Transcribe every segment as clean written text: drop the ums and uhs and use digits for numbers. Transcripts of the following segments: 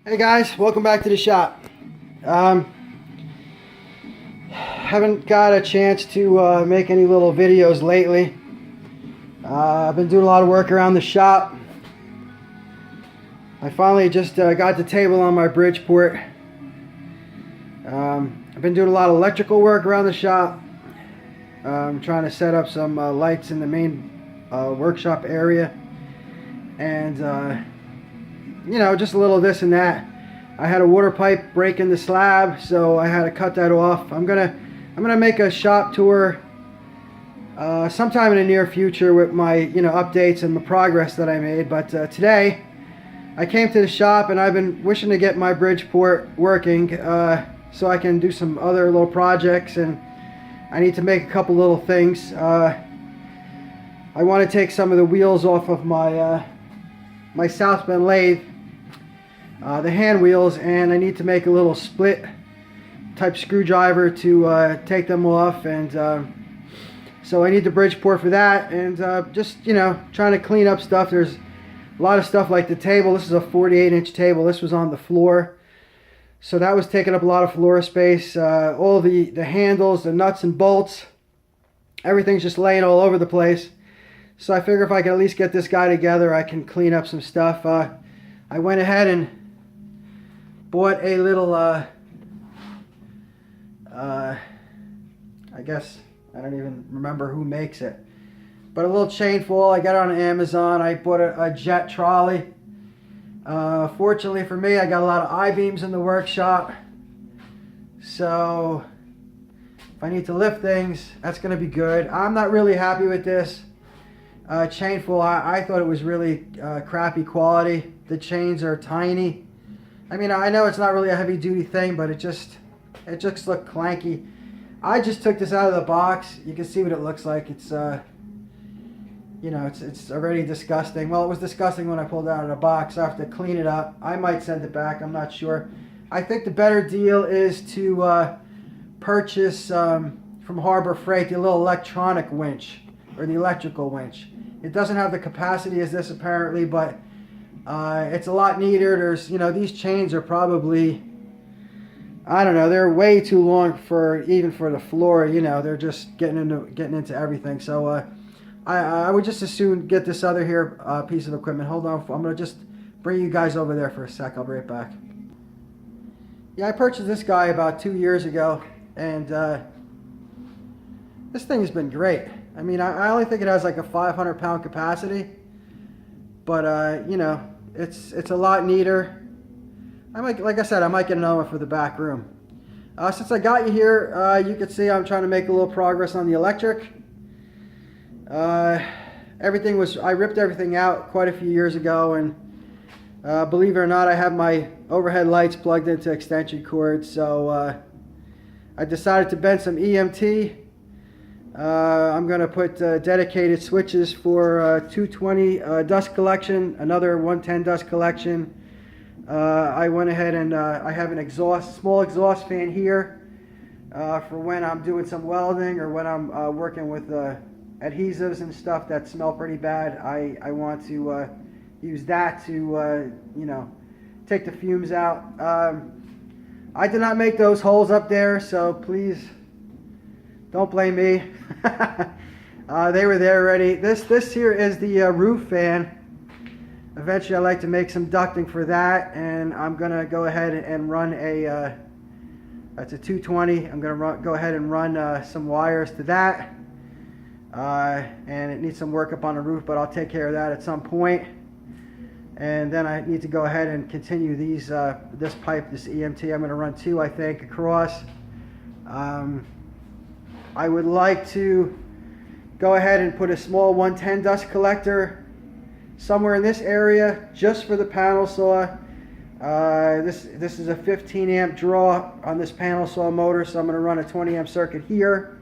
Hey guys, welcome back to the shop. Haven't got a chance to make any little videos lately. I've been doing a lot of work around the shop. I finally just got the table on my Bridgeport. I've been doing a lot of electrical work around the shop. I'm trying to set up some lights in the main workshop area, and just a little this and that. I had a water pipe break in the slab, so I had to cut that off. I'm gonna make a shop tour sometime in the near future with my updates and the progress that I made. But today I came to the shop and I've been wishing to get my Bridgeport working so I can do some other little projects, and I need to make a couple little things. I want to take some of the wheels off of my my South Bend lathe, the hand wheels, and I need to make a little split type screwdriver to take them off, and so I need the Bridgeport for that, and just trying to clean up stuff. There's a lot of stuff like the table. This is a 48-inch table. This was on the floor, so that was taking up a lot of floor space. All the handles, the nuts and bolts, everything's just laying all over the place. So I figure if I can at least get this guy together, I can clean up some stuff. I went ahead and bought a little, I guess, I don't even remember who makes it, but a little chain foil. I got it on Amazon. I bought a jet trolley. Fortunately for me, I got a lot of I-beams in the workshop, so if I need to lift things, that's going to be good. I'm not really happy with this chain foil. I thought it was really crappy quality. The chains are tiny. I mean, I know it's not really a heavy duty thing, but it just looked clanky. I just took this out of the box. You can see what it looks like. It's it's already disgusting. Well, it was disgusting when I pulled it out of the box. I have to clean it up. I might send it back. I'm not sure. I think the better deal is to purchase from Harbor Freight the little electronic winch, or the electrical winch. It doesn't have the capacity as this apparently, but it's a lot neater. There's, these chains are probably, I don't know, they're way too long for even for the floor. They're just getting into everything. So I would just as soon get this other here piece of equipment. Hold on, I'm gonna just bring you guys over there for a sec. I'll be right back. Yeah, I purchased this guy about 2 years ago, and this thing has been great. I mean, I only think it has like a 500-pound capacity, but it's a lot neater. Like I said, I might get another one for the back room. Since I got you here, you can see I'm trying to make a little progress on the electric. I ripped everything out quite a few years ago, and believe it or not, I have my overhead lights plugged into extension cords. So I decided to bend some EMT. I'm going to put dedicated switches for 220 dust collection, another 110 dust collection. I went ahead and I have an small exhaust fan here for when I'm doing some welding, or when I'm working with adhesives and stuff that smell pretty bad. I want to use that to take the fumes out. I did not make those holes up there, so please don't blame me. They were there already. This here is the roof fan. Eventually I'd like to make some ducting for that, and I'm gonna go ahead and run a it's a 220. I'm gonna go ahead and run some wires to that, and it needs some work up on the roof, but I'll take care of that at some point. And then I need to go ahead and continue this pipe, this EMT. I'm gonna run 2, I think, across. I would like to go ahead and put a small 110 dust collector somewhere in this area just for the panel saw. This is a 15 amp draw on this panel saw motor, so I'm going to run a 20 amp circuit here.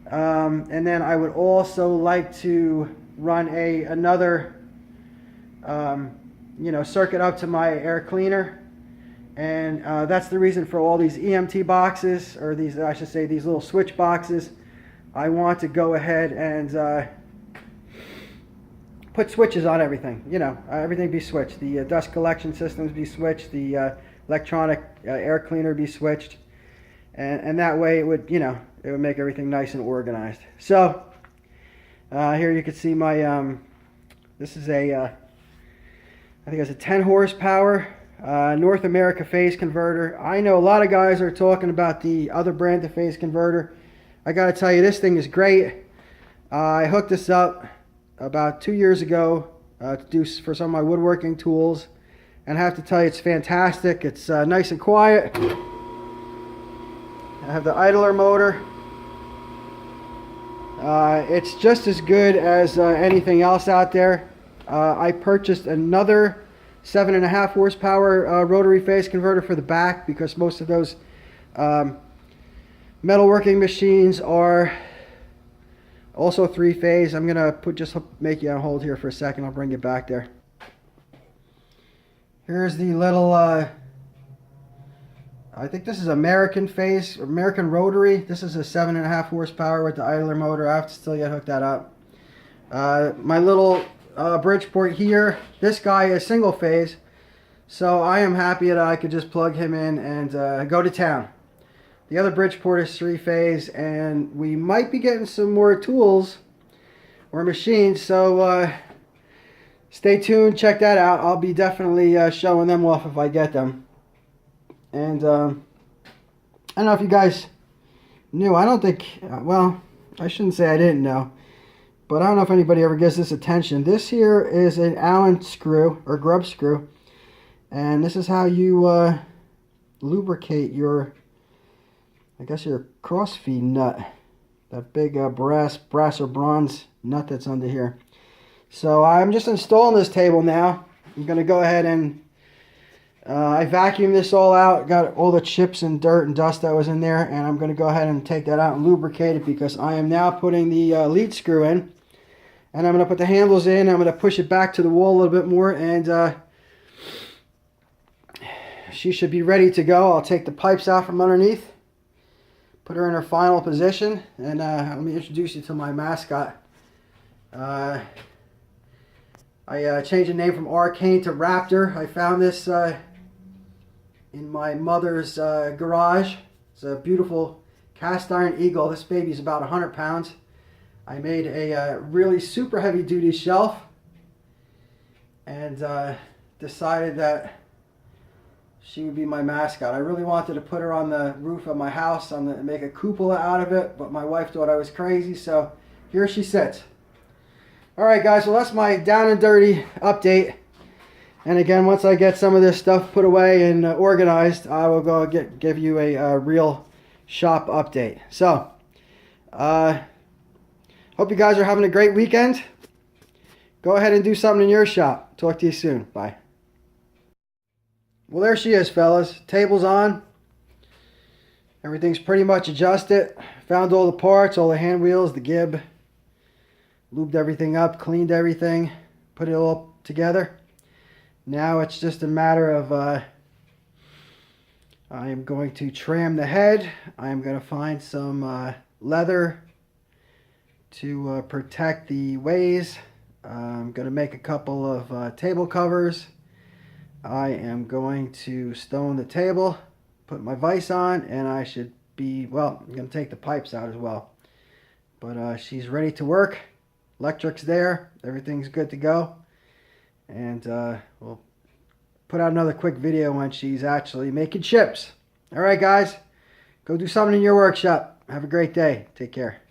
And then I would also like to run another circuit up to my air cleaner. And that's the reason for all these EMT boxes, or these, I should say, these little switch boxes. I want to go ahead and put switches on everything. You know, everything be switched. The dust collection systems be switched. The electronic air cleaner be switched, and that way it would, you know, it would make everything nice and organized. So here you can see my this is a I think it's a 10 horsepower North America phase converter. I know a lot of guys are talking about the other brand of phase converter. I gotta tell you, this thing is great. I hooked this up about 2 years ago to do for some of my woodworking tools, and I have to tell you, it's fantastic. It's nice and quiet. I have the idler motor. It's just as good as anything else out there. I purchased another 7.5 horsepower rotary phase converter for the back, because most of those metalworking machines are also 3-phase. I'm gonna just make you on hold here for a second. I'll bring you back there. Here's the little I think this is American rotary. This is a 7.5 horsepower with the idler motor. I have to still get hooked that up. My little Bridgeport here, this guy is single phase, so I am happy that I could just plug him in and go to town. The other Bridgeport is 3-phase, and we might be getting some more tools or machines, so stay tuned, check that out. I'll be definitely showing them off if I get them. And I don't know if you guys knew, I don't think, well, I shouldn't say I didn't know, but I don't know if anybody ever gives this attention. This here is an Allen screw, or grub screw, and this is how you lubricate your, I guess, your crossfeed nut. That big brass or bronze nut that's under here. So I'm just installing this table now. I'm going to go ahead and I vacuumed this all out, got all the chips and dirt and dust that was in there, and I'm going to go ahead and take that out and lubricate it, because I am now putting the lead screw in, and I'm going to put the handles in. I'm going to push it back to the wall a little bit more, and she should be ready to go. I'll take the pipes out from underneath, put her in her final position, and let me introduce you to my mascot. I changed the name from Arcane to Raptor. I found this in my mother's garage. It's a beautiful cast iron eagle. This baby's about 100 pounds. I made a really super heavy duty shelf, and decided that she would be my mascot. I really wanted to put her on the roof of my house, make a cupola out of it, but my wife thought I was crazy, so here she sits. Alright guys, well that's my down and dirty update. And again, once I get some of this stuff put away and organized, I will go give you a real shop update. So, hope you guys are having a great weekend. Go ahead and do something in your shop. Talk to you soon. Bye. Well, there she is, fellas. Table's on. Everything's pretty much adjusted. Found all the parts, all the hand wheels, the gib. Lubed everything up, cleaned everything, put it all together. Now it's just a matter of I am going to trim the head. I am going to find some leather to protect the ways. I'm going to make a couple of table covers. I am going to stone the table, put my vise on, and I should be, well, I'm going to take the pipes out as well. But she's ready to work. Electric's there. Everything's good to go. And we'll put out another quick video when she's actually making chips. Alright guys, go do something in your workshop. Have a great day. Take care.